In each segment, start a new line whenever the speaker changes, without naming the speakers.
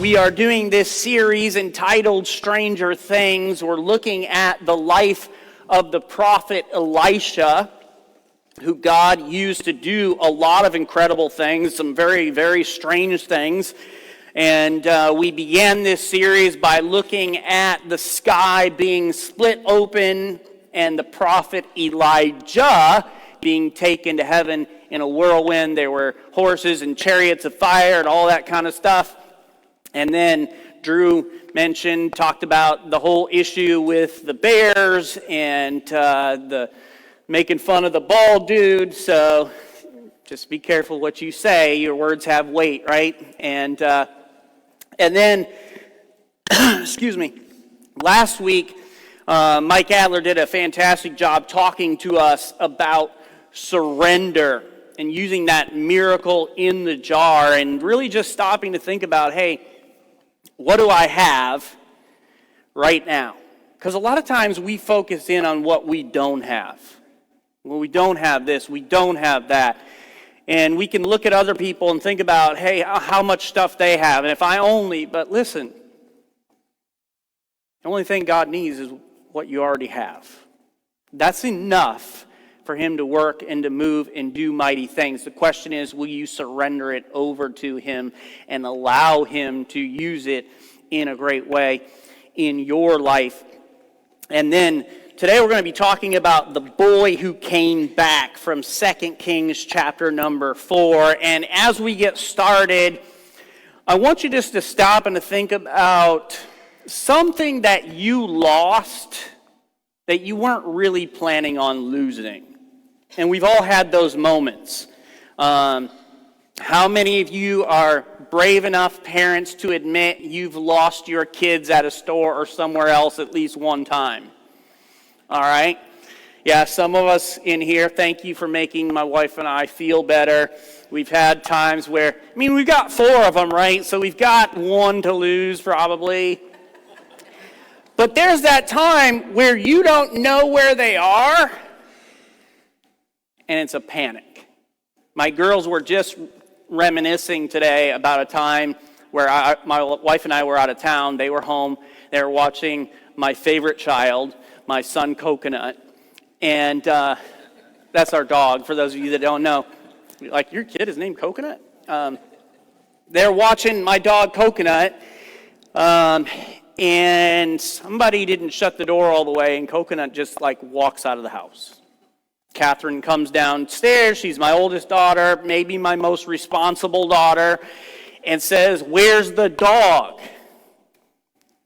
We are doing this series entitled Stranger Things. We're looking at the life of the prophet Elisha, who God used to do a lot of incredible things, some very, very strange things. And we began this series by looking at the sky being split open and the prophet Elijah being taken to heaven in a whirlwind. There were horses and chariots of fire and all that kind of stuff. And then Drew talked about the whole issue with the bears and the making fun of the bald dude. So just be careful what you say. Your words have weight, right? And then, excuse me, last week, Mike Adler did a fantastic job talking to us about surrender and using that miracle in the jar and really just stopping to think about, hey, what do I have right now? Because a lot of times we focus in on what we don't have. Well, we don't have this, we don't have that. And we can look at other people and think about, hey, how much stuff they have. And if I only, but listen, the only thing God needs is what you already have. That's enough for him to work and to move and do mighty things. The question is, will you surrender it over to him and allow him to use it in a great way in your life? And then today we're going to be talking about the boy who came back from 2 Kings chapter number 4. And as we get started, I want you just to stop and to think about something that you lost that you weren't really planning on losing. And we've all had those moments. How many of you are brave enough parents to admit you've lost your kids at a store or somewhere else at least one time? All right? Yeah, some of us in here, thank you for making my wife and I feel better. We've had times where, we've got 4 of them, right? So we've got 1 to lose probably. But there's that time where you don't know where they are, and it's a panic. My girls were just reminiscing today about a time where my wife and I were out of town. They were home. They were watching my favorite child, my son Coconut. And that's our dog, for those of you that don't know. Like, your kid is named Coconut? They're watching my dog Coconut. And somebody didn't shut the door all the way, and Coconut just walks out of the house. Catherine comes downstairs. She's my oldest daughter, maybe my most responsible daughter, and says, "Where's the dog?"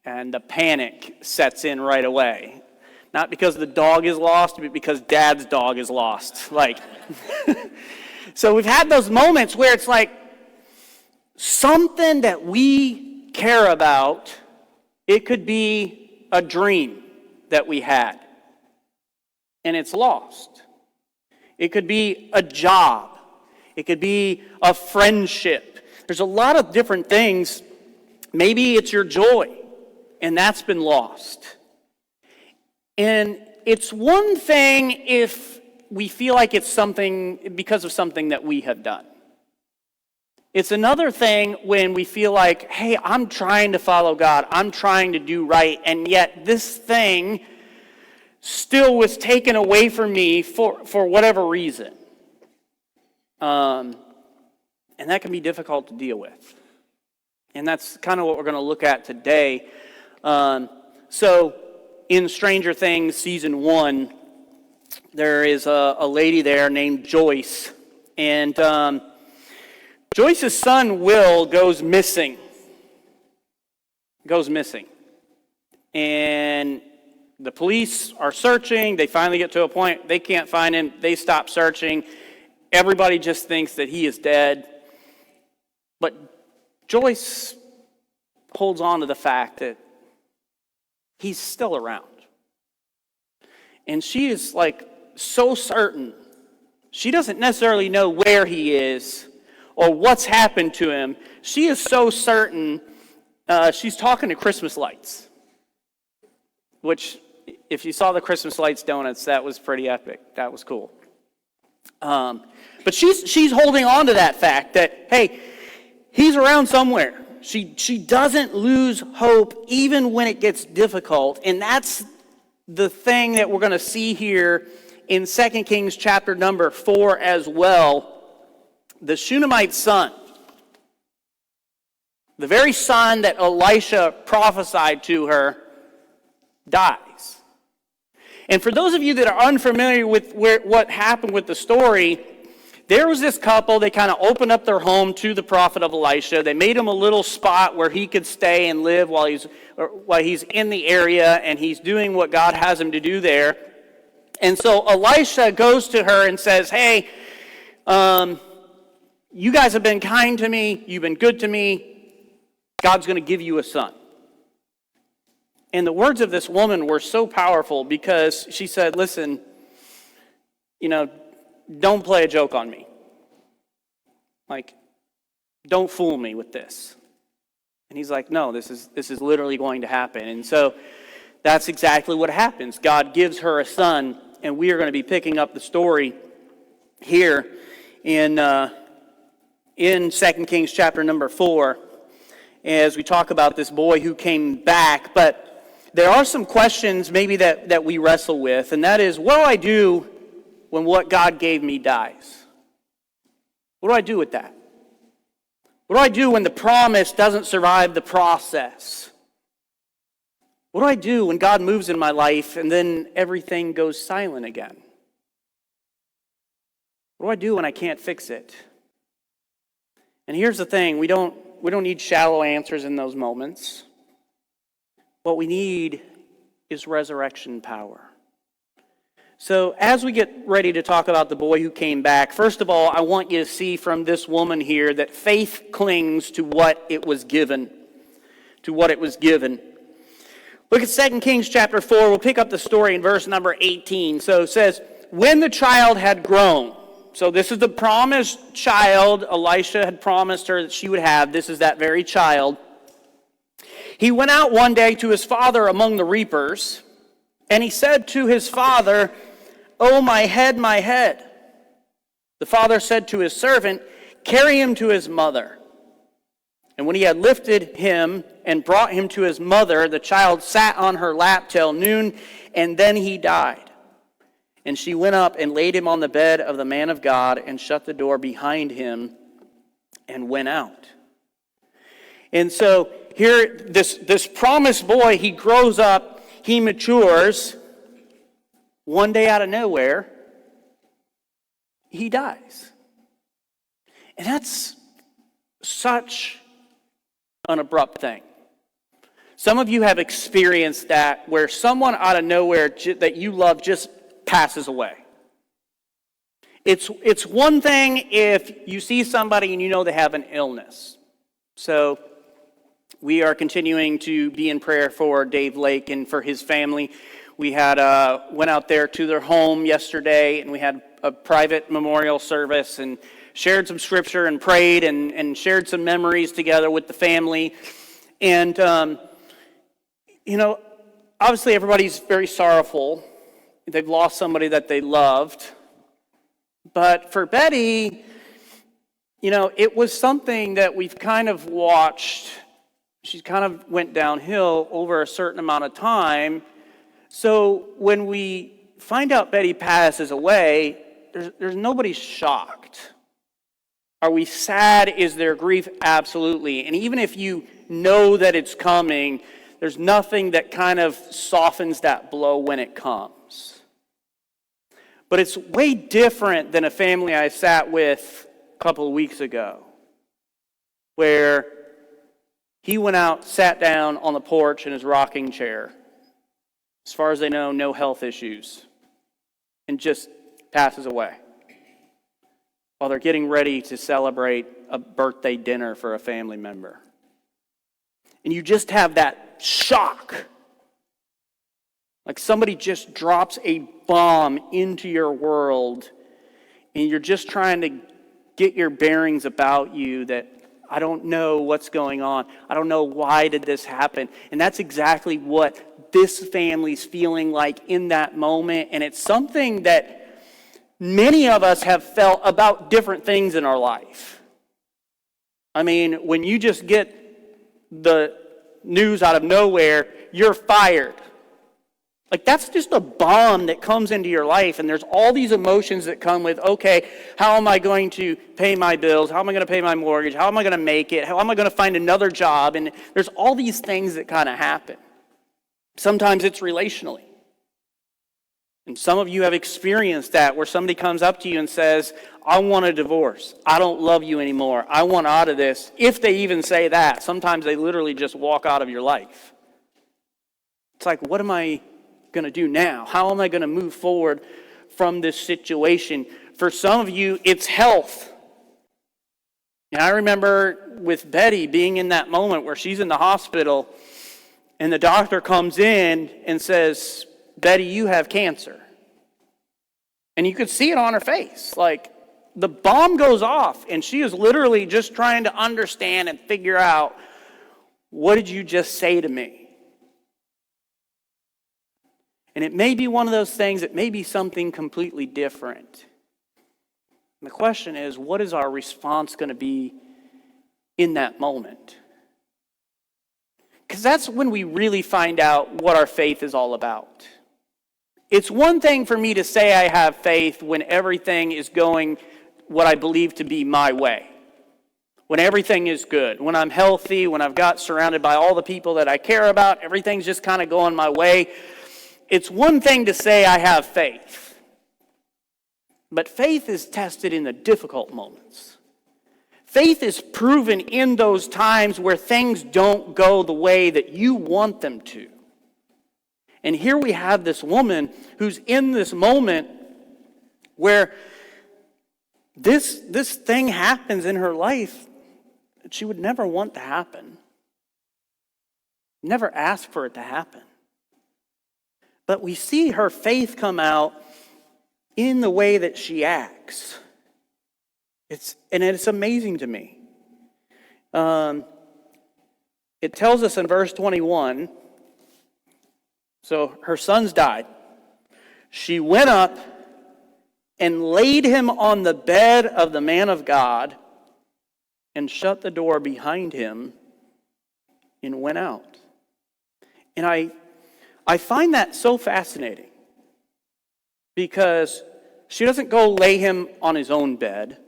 And the panic sets in right away. Not because the dog is lost, but because Dad's dog is lost. So we've had those moments where it's like something that we care about. It could be a dream that we had, and it's lost. It could be a job. It could be a friendship. There's a lot of different things. Maybe it's your joy, and that's been lost. And it's one thing if we feel like it's something because of something that we have done. It's another thing when we feel like, hey, I'm trying to follow God. I'm trying to do right, and yet this thing still was taken away from me for whatever reason. And that can be difficult to deal with. And that's kind of what we're going to look at today. So in Stranger Things season 1, there is a lady there named Joyce. And Joyce's son Will goes missing. And the police are searching. They finally get to a point they can't find him. They stop searching. Everybody just thinks that he is dead. But Joyce holds on to the fact that he's still around. And she is so certain. She doesn't necessarily know where he is or what's happened to him. She is so certain. She's talking to Christmas lights, which, if you saw the Christmas lights donuts, that was pretty epic. That was cool. But she's holding on to that fact that, hey, he's around somewhere. She doesn't lose hope even when it gets difficult. And that's the thing that we're going to see here in 2 Kings chapter number 4 as well. The Shunammite son, the very son that Elisha prophesied to her, dies. And for those of you that are unfamiliar with what happened with the story, there was this couple. They kind of opened up their home to the prophet of Elisha. They made him a little spot where he could stay and live while he's in the area and he's doing what God has him to do there. And so Elisha goes to her and says, hey, you guys have been kind to me. You've been good to me. God's going to give you a son. And the words of this woman were so powerful because she said, listen, don't play a joke on me. Like, don't fool me with this. And he's like, no, this is literally going to happen. And so that's exactly what happens. God gives her a son, and we are going to be picking up the story here in 2 Kings chapter number 4 as we talk about this boy who came back. But there are some questions maybe that we wrestle with, and that is, what do I do when what God gave me dies? What do I do with that? What do I do when the promise doesn't survive the process? What do I do when God moves in my life and then everything goes silent again? What do I do when I can't fix it? And here's the thing, we don't need shallow answers in those moments. What we need is resurrection power. So as we get ready to talk about the boy who came back, first of all, I want you to see from this woman here that faith clings to what it was given. Look at 2 Kings chapter 4. We'll pick up the story in verse number 18. So it says, when the child had grown. So this is the promised child Elisha had promised her that she would have. This is that very child. He went out one day to his father among the reapers, and he said to his father, "Oh, my head, my head." The father said to his servant, "Carry him to his mother." And when he had lifted him and brought him to his mother, the child sat on her lap till noon, and then he died. And she went up and laid him on the bed of the man of God and shut the door behind him and went out. And so here, this promised boy, he grows up, he matures. One day out of nowhere, he dies. And that's such an abrupt thing. Some of you have experienced that where someone out of nowhere that you love just passes away. It's one thing if you see somebody and you know they have an illness. So we are continuing to be in prayer for Dave Lake and for his family. We had went out there to their home yesterday, and we had a private memorial service and shared some scripture and prayed and shared some memories together with the family. And, obviously everybody's very sorrowful. They've lost somebody that they loved. But for Betty, it was something that we've kind of watched. She kind of went downhill over a certain amount of time. So when we find out Betty passes away, there's nobody shocked. Are we sad? Is there grief? Absolutely. And even if you know that it's coming, there's nothing that kind of softens that blow when it comes. But it's way different than a family I sat with a couple of weeks ago, where he went out, sat down on the porch in his rocking chair. As far as they know, no health issues, and just passes away while they're getting ready to celebrate a birthday dinner for a family member. And you just have that shock. Like somebody just drops a bomb into your world, and you're just trying to get your bearings about you that, I don't know what's going on. I don't know why did this happen. And that's exactly what this family's feeling like in that moment. And it's something that many of us have felt about different things in our life. I mean, when you just get the news out of nowhere, you're fired. Like, that's just a bomb that comes into your life, and there's all these emotions that come with, okay, how am I going to pay my bills? How am I going to pay my mortgage? How am I going to make it? How am I going to find another job? And there's all these things that kind of happen. Sometimes it's relationally. And some of you have experienced that, where somebody comes up to you and says, I want a divorce. I don't love you anymore. I want out of this. If they even say that, sometimes they literally just walk out of your life. It's like, what am I going to do now? How am I going to move forward from this situation? For some of you, it's health. And I remember with Betty being in that moment where she's in the hospital and the doctor comes in and says, Betty, you have cancer. And you could see it on her face. Like, the bomb goes off, and she is literally just trying to understand and figure out, what did you just say to me? And it may be one of those things, it may be something completely different. And the question is, what is our response going to be in that moment? Because that's when we really find out what our faith is all about. It's one thing for me to say I have faith when everything is going what I believe to be my way. When everything is good, when I'm healthy, when I've got surrounded by all the people that I care about, everything's just kind of going my way. It's one thing to say I have faith. But faith is tested in the difficult moments. Faith is proven in those times where things don't go the way that you want them to. And here we have this woman who's in this moment where this thing happens in her life that she would never want to happen. Never ask for it to happen. But we see her faith come out in the way that she acts. It's amazing to me. It tells us in verse 21, so her sons died. She went up and laid him on the bed of the man of God and shut the door behind him and went out. And I find that so fascinating because she doesn't go lay him on his own bed.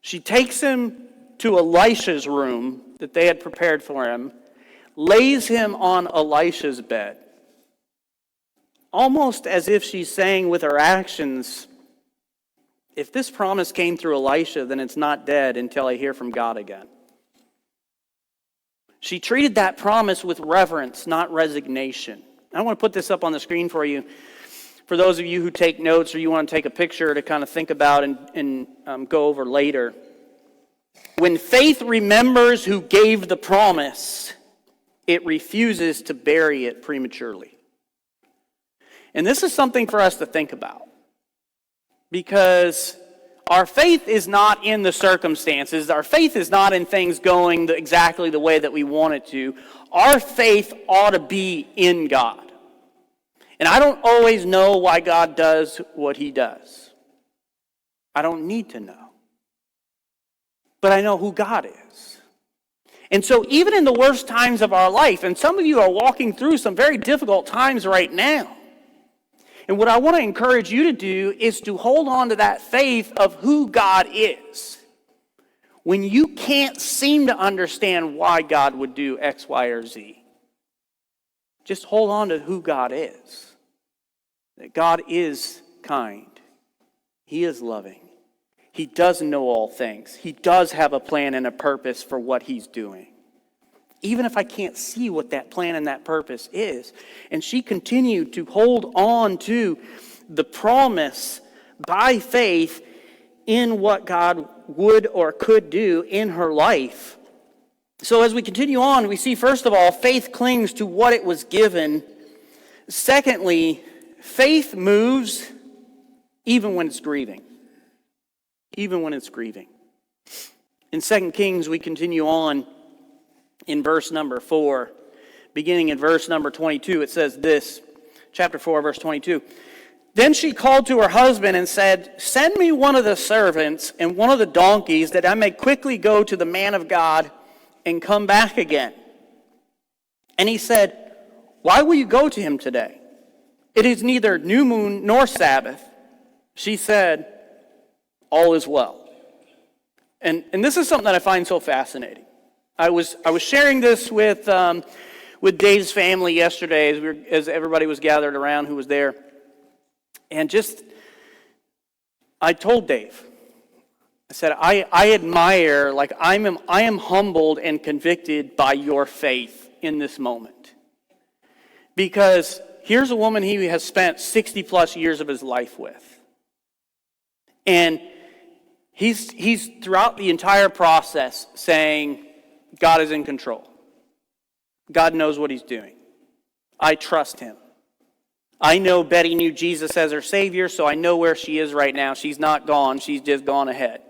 She takes him to Elisha's room that they had prepared for him, lays him on Elisha's bed, almost as if she's saying with her actions, if this promise came through Elisha, then it's not dead until I hear from God again. She treated that promise with reverence, not resignation. I want to put this up on the screen for you. For those of you who take notes or you want to take a picture to kind of think about and go over later. When faith remembers who gave the promise, it refuses to bury it prematurely. And this is something for us to think about. Because our faith is not in the circumstances. Our faith is not in things going exactly the way that we want it to. Our faith ought to be in God. And I don't always know why God does what he does. I don't need to know. But I know who God is. And so even in the worst times of our life, and some of you are walking through some very difficult times right now, and what I want to encourage you to do is to hold on to that faith of who God is. When you can't seem to understand why God would do X, Y, or Z, just hold on to who God is. That God is kind. He is loving. He does know all things. He does have a plan and a purpose for what he's doing. Even if I can't see what that plan and that purpose is. And she continued to hold on to the promise by faith in what God would or could do in her life. So as we continue on, we see, first of all, faith clings to what it was given. Secondly, faith moves even when it's grieving. Even when it's grieving. In 2 Kings, we continue on in verse number 4. Beginning in verse number 22, it says this, chapter 4, verse 22. Then she called to her husband and said, "Send me one of the servants and one of the donkeys, that I may quickly go to the man of God and come back again. And he said, why will you go to him today? It is neither new moon nor Sabbath. She said, all is well. And this is something that I find so fascinating. I was sharing this with Dave's family yesterday as everybody was gathered around who was there. And I told Dave, I said, I admire, I am humbled and convicted by your faith in this moment. Because here's a woman he has spent 60 plus years of his life with. And he's throughout the entire process saying, God is in control. God knows what he's doing. I trust him. I know Betty knew Jesus as her Savior, so I know where she is right now. She's not gone. She's just gone ahead.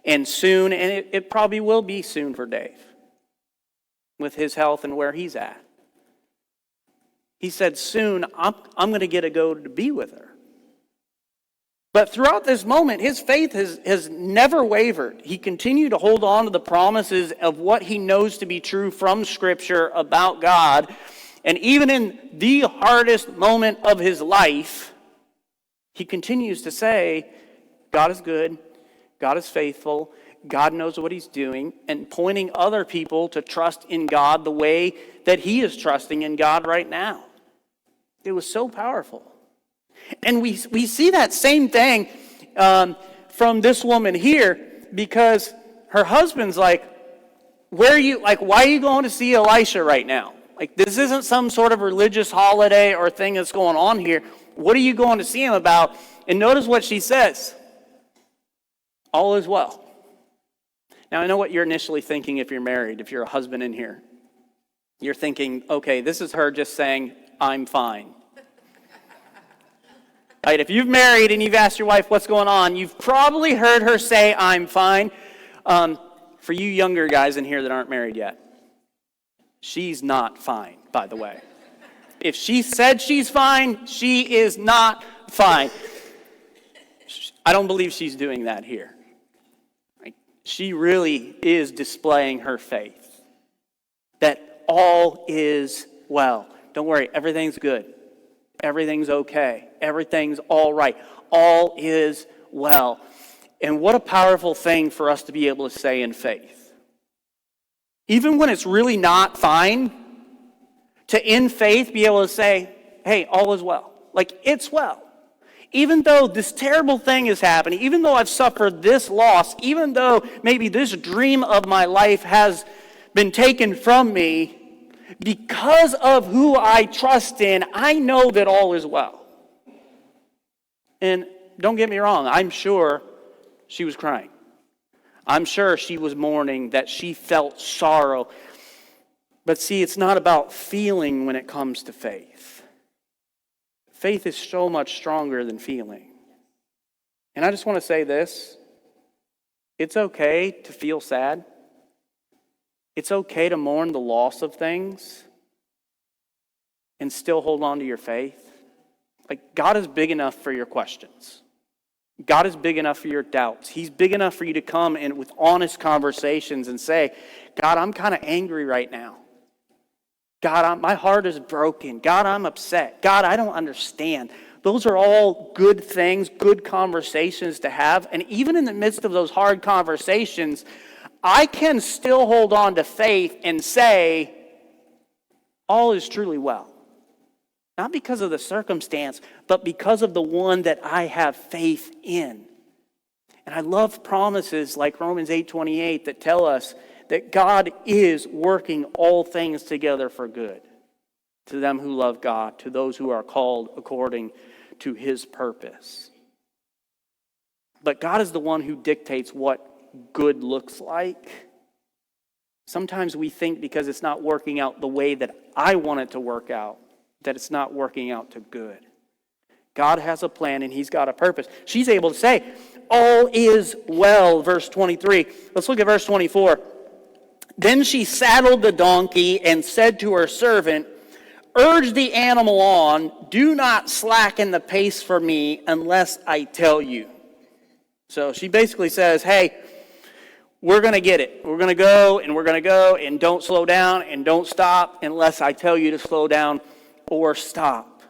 And soon, and it probably will be soon for Dave, with his health and where he's at. He said, soon, I'm going to get to go to be with her. But throughout this moment, his faith has never wavered. He continued to hold on to the promises of what he knows to be true from Scripture about God. And even in the hardest moment of his life, he continues to say, God is good, God is faithful, God knows what he's doing, and pointing other people to trust in God the way that he is trusting in God right now. It was so powerful. And we see that same thing from this woman here, because her husband's like, why are you going to see Elisha right now? This isn't some sort of religious holiday or thing that's going on here. What are you going to see him about? And notice what she says. All is well. Now, I know what you're initially thinking if you're married, if you're a husband in here. You're thinking, okay, this is her just saying, I'm fine. Right, if you've married and you've asked your wife what's going on, you've probably heard her say, I'm fine. For you younger guys in here that aren't married yet, she's not fine, by the way. If she said she's fine, she is not fine. I don't believe she's doing that here. Right? She really is displaying her faith. That all is well. Don't worry, everything's good. Everything's okay. Everything's all right. All is well. And what a powerful thing for us to be able to say in faith. Even when it's really not fine, to in faith be able to say, hey, all is well. It's well. Even though this terrible thing is happening, even though I've suffered this loss, even though maybe this dream of my life has been taken from me, because of who I trust in, I know that all is well. And don't get me wrong, I'm sure she was crying. I'm sure she was mourning, that she felt sorrow. But see, it's not about feeling when it comes to faith. Faith is so much stronger than feeling. And I just want to say this. It's okay to feel sad. It's okay to mourn the loss of things and still hold on to your faith. God is big enough for your questions. God is big enough for your doubts. He's big enough for you to come in with honest conversations and say, God, I'm kind of angry right now. God, my heart is broken. God, I'm upset. God, I don't understand. Those are all good things, good conversations to have. And even in the midst of those hard conversations, I can still hold on to faith and say, all is truly well. Not because of the circumstance, but because of the one that I have faith in. And I love promises like Romans 8:28 that tell us that God is working all things together for good to them who love God, to those who are called according to his purpose. But God is the one who dictates what good looks like. Sometimes we think because it's not working out the way that I want it to work out, that it's not working out to good. God has a plan and he's got a purpose. She's able to say, all is well, verse 23. Let's look at verse 24. Then she saddled the donkey and said to her servant, urge the animal on, do not slacken the pace for me unless I tell you. So she basically says, hey, we're going to get it. We're going to go, and don't slow down, and don't stop unless I tell you to slow down or stop.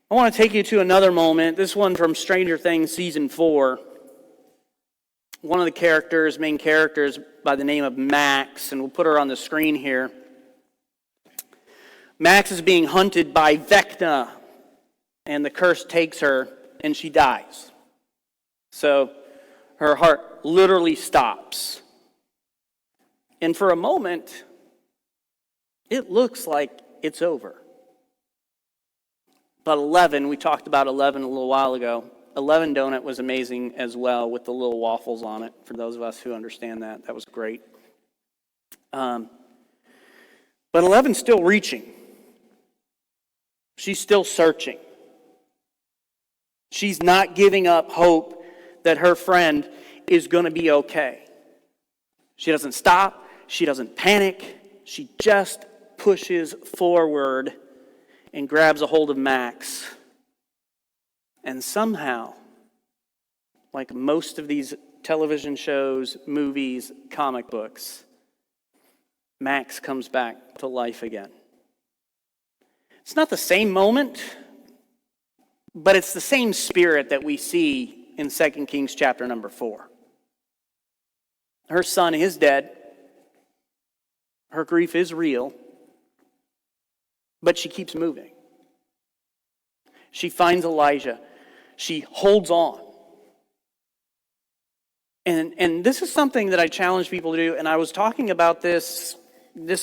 I want to take you to another moment. This one from Stranger Things Season 4. One of the main characters by the name of Max, and we'll put her on the screen here. Max is being hunted by Vecna, and the curse takes her, and she dies. So her heart literally stops. And for a moment, it looks like it's over. But 11, we talked about 11 a little while ago. 11 donut was amazing as well with the little waffles on it. For those of us who understand that, that was great. But 11's still reaching. She's still searching. She's not giving up hope that her friend is going to be okay. She doesn't stop. She doesn't panic. She just pushes forward and grabs a hold of Max. And somehow, like most of these television shows, movies, comic books, Max comes back to life again. It's not the same moment, but it's the same spirit that we see in 2 Kings chapter number 4. Her son is dead. Her grief is real. But she keeps moving. She finds Elijah. She holds on. And this is something that I challenge people to do. And I was talking about this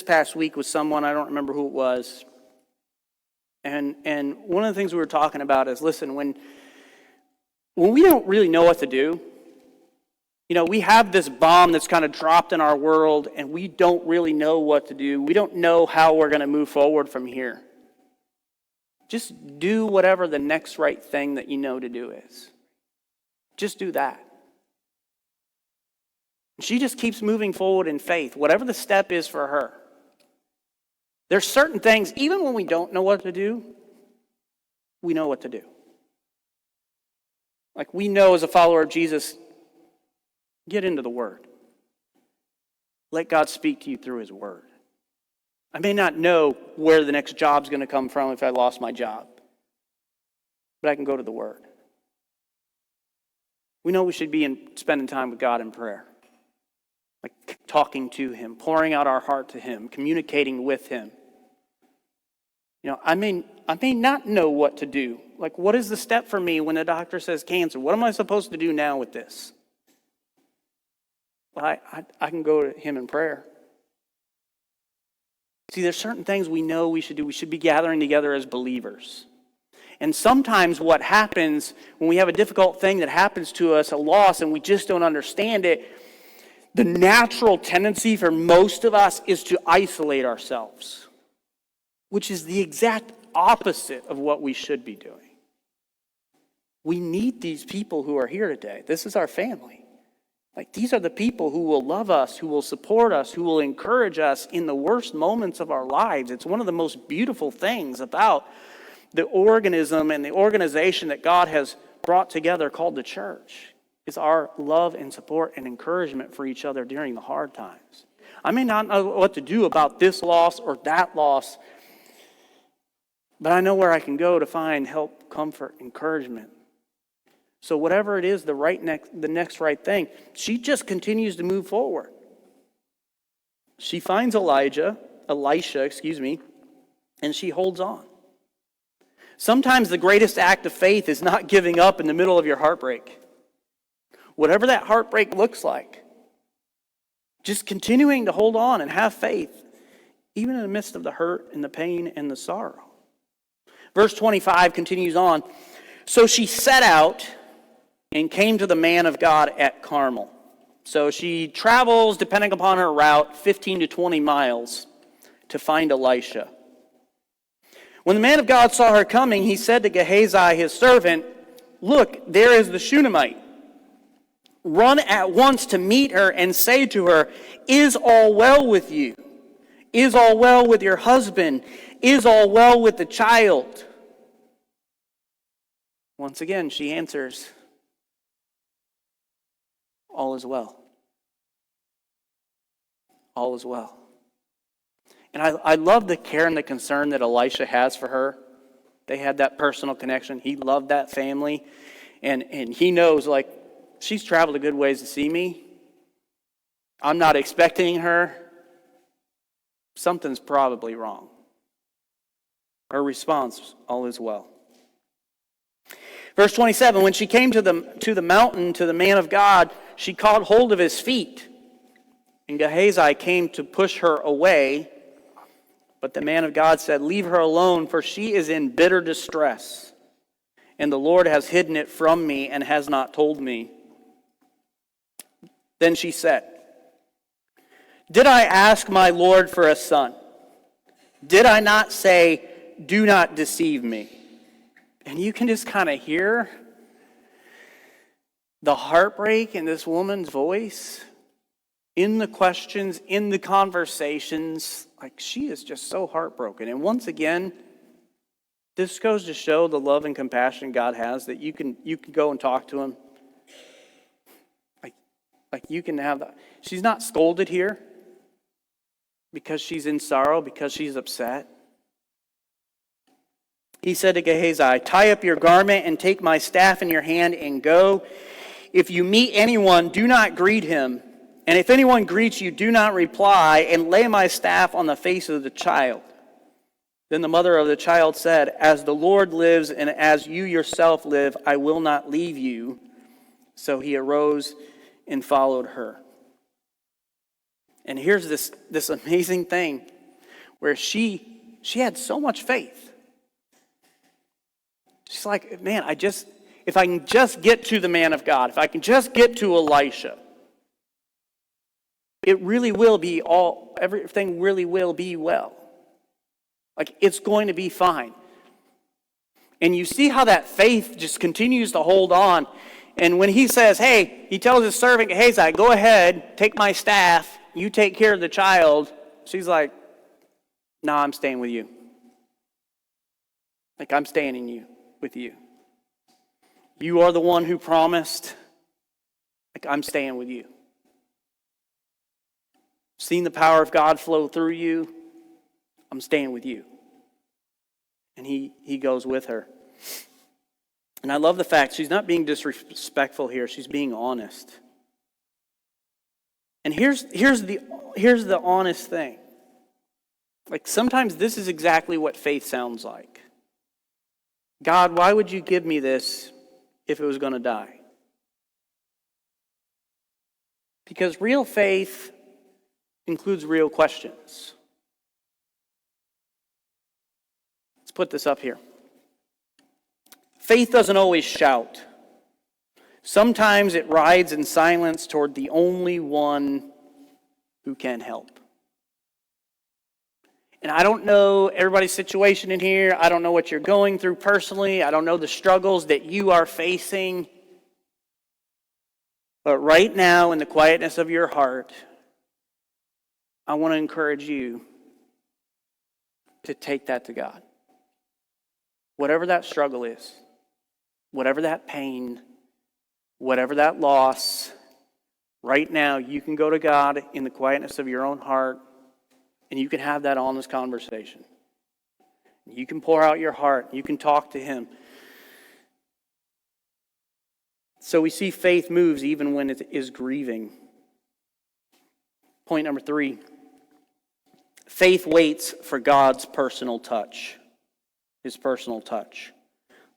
past week with someone. I don't remember who it was. And one of the things we were talking about is, listen, when we don't really know what to do, we have this bomb that's kind of dropped in our world, and we don't really know what to do. We don't know how we're going to move forward from here. Just do whatever the next right thing that you know to do is. Just do that. She just keeps moving forward in faith, whatever the step is for her. There's certain things, even when we don't know what to do, we know what to do. Like we know as a follower of Jesus, get into the Word. Let God speak to you through His Word. I may not know where the next job's going to come from if I lost my job, but I can go to the Word. We know we should be spending time with God in prayer, like talking to Him, pouring out our heart to Him, communicating with Him. I may not know what to do. Like, what is the step for me when the doctor says cancer? What am I supposed to do now with this? Well, I can go to Him in prayer. See, there's certain things we know we should do. We should be gathering together as believers. And sometimes what happens when we have a difficult thing that happens to us, a loss, and we just don't understand it, the natural tendency for most of us is to isolate ourselves, which is the exact opposite of what we should be doing. We need these people who are here today. This is our family. Like, these are the people who will love us, who will support us, who will encourage us in the worst moments of our lives. It's one of the most beautiful things about the organism and the organization that God has brought together called the church, is our love and support and encouragement for each other during the hard times. I may not know what to do about this loss or that loss, but I know where I can go to find help, comfort, encouragement. So whatever it is, the next right thing, she just continues to move forward. She finds Elisha, and she holds on. Sometimes the greatest act of faith is not giving up in the middle of your heartbreak. Whatever that heartbreak looks like, just continuing to hold on and have faith, even in the midst of the hurt and the pain and the sorrow. Verse 25 continues on. So she set out and came to the man of God at Carmel. So she travels, depending upon her route, 15 to 20 miles to find Elisha. When the man of God saw her coming, he said to Gehazi, his servant, "Look, there is the Shunammite. Run at once to meet her and say to her, 'Is all well with you? Is all well with your husband? Is all well with the child?'" Once again, she answers, all is well. All is well. And I love the care and the concern that Elisha has for her. They had that personal connection. He loved that family. And he knows, like, she's traveled a good ways to see me. I'm not expecting her. Something's probably wrong. Her response, all is well. Verse 27, when she came to the mountain, to the man of God, she caught hold of his feet. And Gehazi came to push her away. But the man of God said, leave her alone, for she is in bitter distress. And the Lord has hidden it from me and has not told me. Then she said, did I ask my Lord for a son? Did I not say, do not deceive me? And you can just kind of hear the heartbreak in this woman's voice, in the questions, in the conversations. Like, she is just so heartbroken. And once again, this goes to show the love and compassion God has, that you can go and talk to him. Like you can have that. She's not scolded here because she's in sorrow, because she's upset. He said to Gehazi, tie up your garment and take my staff in your hand and go. If you meet anyone, do not greet him. And if anyone greets you, do not reply, and lay my staff on the face of the child. Then the mother of the child said, as the Lord lives and as you yourself live, I will not leave you. So he arose and followed her. And here's this amazing thing where she had so much faith. She's like, man, if I can just get to the man of God, if I can just get to Elisha, it really will be everything really will be well. Like, it's going to be fine. And you see how that faith just continues to hold on. And when he says, hey, he tells his servant, Gehazi, go ahead, take my staff, you take care of the child. She's like, no, I'm staying with you. Like, I'm staying with you. You are the one who promised. Like, I'm staying with you. Seen the power of God flow through you. I'm staying with you. And he goes with her. And I love the fact she's not being disrespectful here. She's being honest. And here's the honest thing. Like, sometimes this is exactly what faith sounds like. God, why would you give me this if it was going to die? Because real faith includes real questions. Let's put this up here. Faith doesn't always shout. Sometimes it rides in silence toward the only one who can help. And I don't know everybody's situation in here. I don't know what you're going through personally. I don't know the struggles that you are facing. But right now, in the quietness of your heart, I want to encourage you to take that to God. Whatever that struggle is, whatever that pain, whatever that loss, right now you can go to God in the quietness of your own heart, and you can have that honest conversation. You can pour out your heart. You can talk to him. So we see faith moves even when it is grieving. Point number 3. Faith waits for God's personal touch. His personal touch.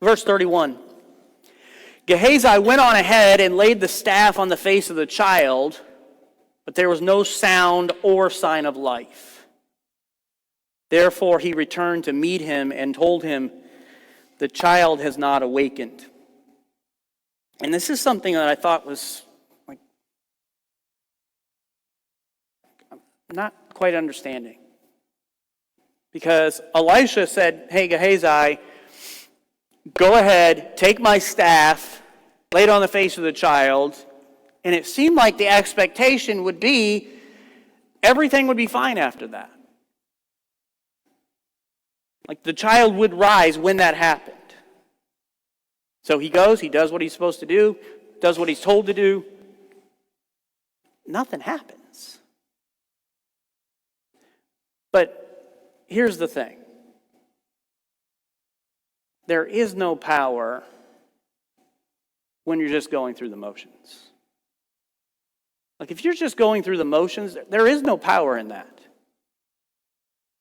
Verse 31. Gehazi went on ahead and laid the staff on the face of the child, but there was no sound or sign of life. Therefore he returned to meet him and told him, the child has not awakened. And this is something that I thought was like, I'm not quite understanding. Because Elisha said, hey, Gehazi, go ahead, take my staff, lay it on the face of the child. And it seemed like the expectation would be everything would be fine after that. Like, the child would rise when that happened. So he goes, he does what he's supposed to do, does what he's told to do, nothing happens. But here's the thing. There is no power when you're just going through the motions. Like if you're just going through the motions, there is no power in that.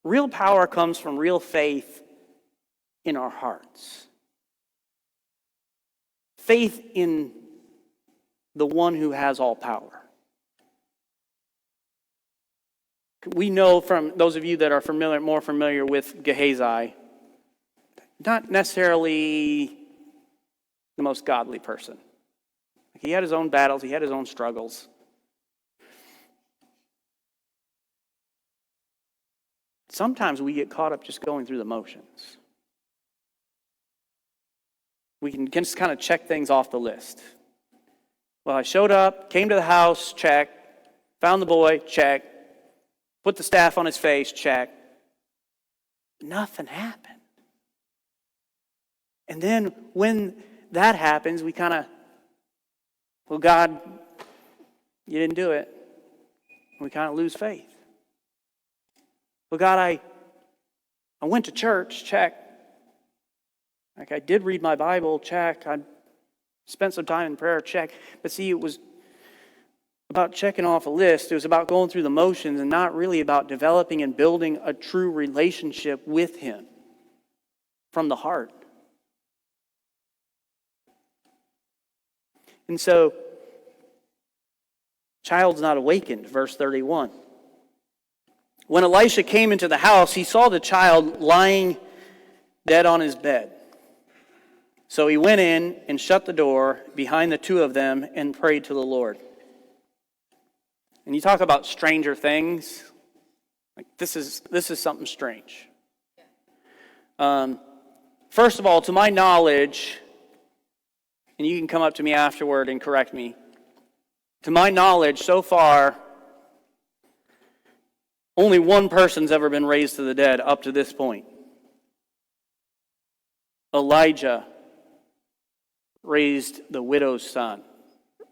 Real power comes from real faith in our hearts. Faith in the one who has all power. We know from those of you that are more familiar with Gehazi, not necessarily the most godly person. He had his own battles, he had his own struggles. Sometimes we get caught up just going through the motions. We can just kind of check things off the list. Well, I showed up, came to the house, check. Found the boy, check. Put the staff on his face, check. Nothing happened. And then when that happens, we kind of, well, God, you didn't do it. We kind of lose faith. Well, God, I went to church, check. Like I did read my Bible, check. I spent some time in prayer, check. But see, it was about checking off a list. It was about going through the motions and not really about developing and building a true relationship with Him from the heart. And so, child's not awakened, verse 31. When Elisha came into the house, he saw the child lying dead on his bed. So he went in and shut the door behind the two of them and prayed to the Lord. And you talk about stranger things. Like this is something strange. First of all, to my knowledge, and you can come up to me afterward and correct me. To my knowledge, so far, only one person's ever been raised to the dead up to this point. Elijah raised the widow's son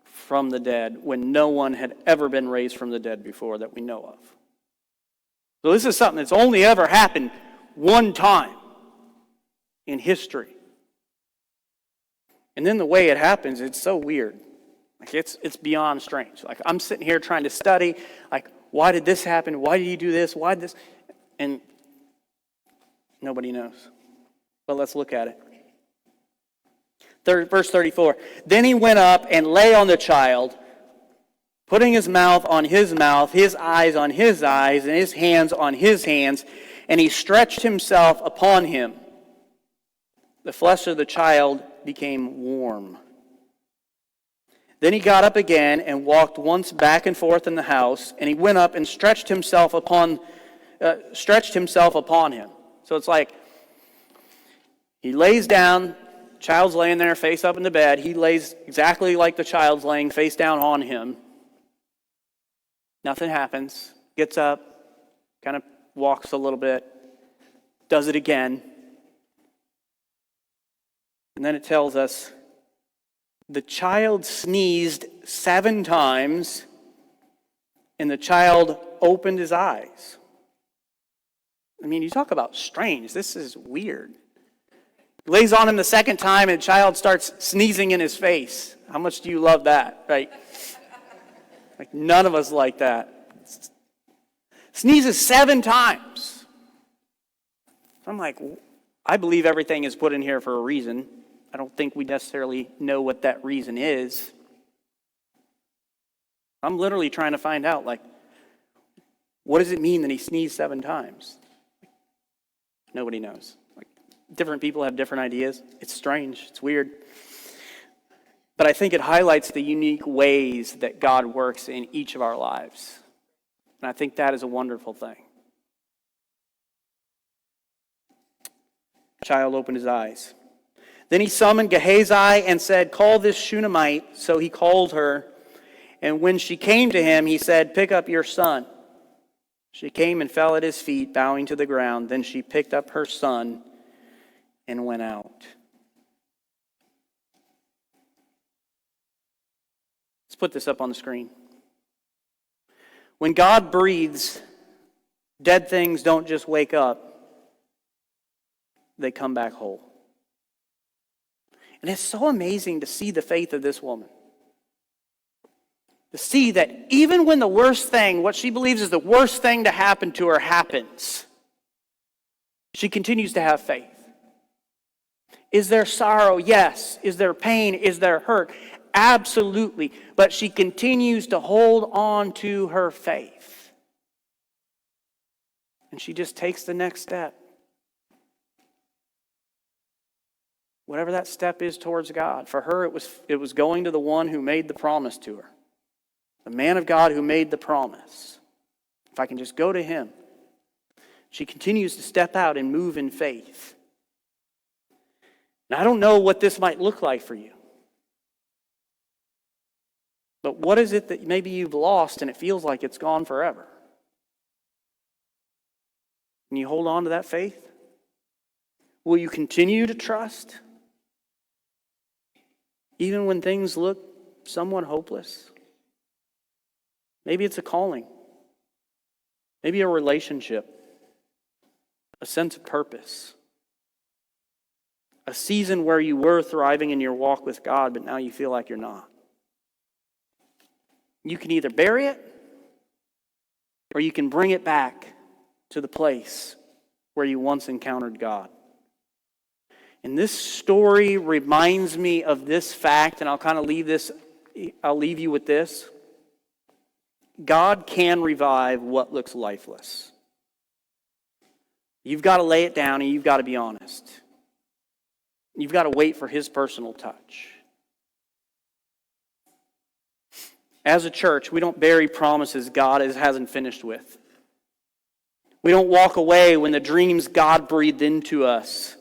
from the dead when no one had ever been raised from the dead before that we know of. So this is something that's only ever happened one time in history. And then the way it happens, it's so weird. Like it's beyond strange. Like I'm sitting here trying to study, like, why did this happen? Why did he do this? Why did this? And nobody knows. But let's look at it. Verse 34. Then he went up and lay on the child, putting his mouth on his mouth, his eyes on his eyes, and his hands on his hands, and he stretched himself upon him. The flesh of the child became warm. Then he got up again and walked once back and forth in the house, and he went up and stretched himself upon him. So it's like he lays down, child's laying there face up in the bed. He lays exactly like the child's laying face down on him. Nothing happens. Gets up, kind of walks a little bit, does it again. And then it tells us the child sneezed 7 times, and the child opened his eyes. I mean, you talk about strange. This is weird. He lays on him the second time, and the child starts sneezing in his face. How much do you love that, right? Like, none of us like that. Sneezes 7 times. I'm like, I believe everything is put in here for a reason. I don't think we necessarily know what that reason is. I'm literally trying to find out, like, what does it mean that he sneezed 7 times? Nobody knows. Like, different people have different ideas. It's strange. It's weird. But I think it highlights the unique ways that God works in each of our lives. And I think that is a wonderful thing. The child opened his eyes. Then he summoned Gehazi and said, "Call this Shunammite." So he called her. And when she came to him, he said, "Pick up your son." She came and fell at his feet, bowing to the ground. Then she picked up her son and went out. Let's put this up on the screen. When God breathes, dead things don't just wake up, they come back whole. And it's so amazing to see the faith of this woman. To see that even when the worst thing, what she believes is the worst thing to happen to her, happens, she continues to have faith. Is there sorrow? Yes. Is there pain? Is there hurt? Absolutely. But she continues to hold on to her faith. And she just takes the next step. Whatever that step is towards God. For her, it was going to the one who made the promise to her. The man of God who made the promise. If I can just go to him. She continues to step out and move in faith. And I don't know what this might look like for you. But what is it that maybe you've lost and it feels like it's gone forever? Can you hold on to that faith? Will you continue to trust? Even when things look somewhat hopeless? Maybe it's a calling. Maybe a relationship. A sense of purpose. A season where you were thriving in your walk with God, but now you feel like you're not. You can either bury it, or you can bring it back to the place where you once encountered God. And this story reminds me of this fact, and I'll leave you with this. God can revive what looks lifeless. You've got to lay it down and you've got to be honest. You've got to wait for his personal touch. As a church, we don't bury promises God hasn't finished with. We don't walk away when the dreams God breathed into us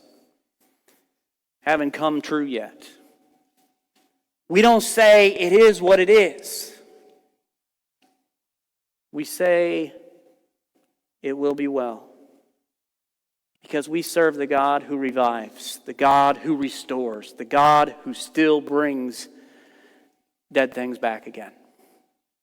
haven't come true yet. We don't say it is what it is. We say it will be well. Because we serve the God who revives, the God who restores, the God who still brings dead things back again.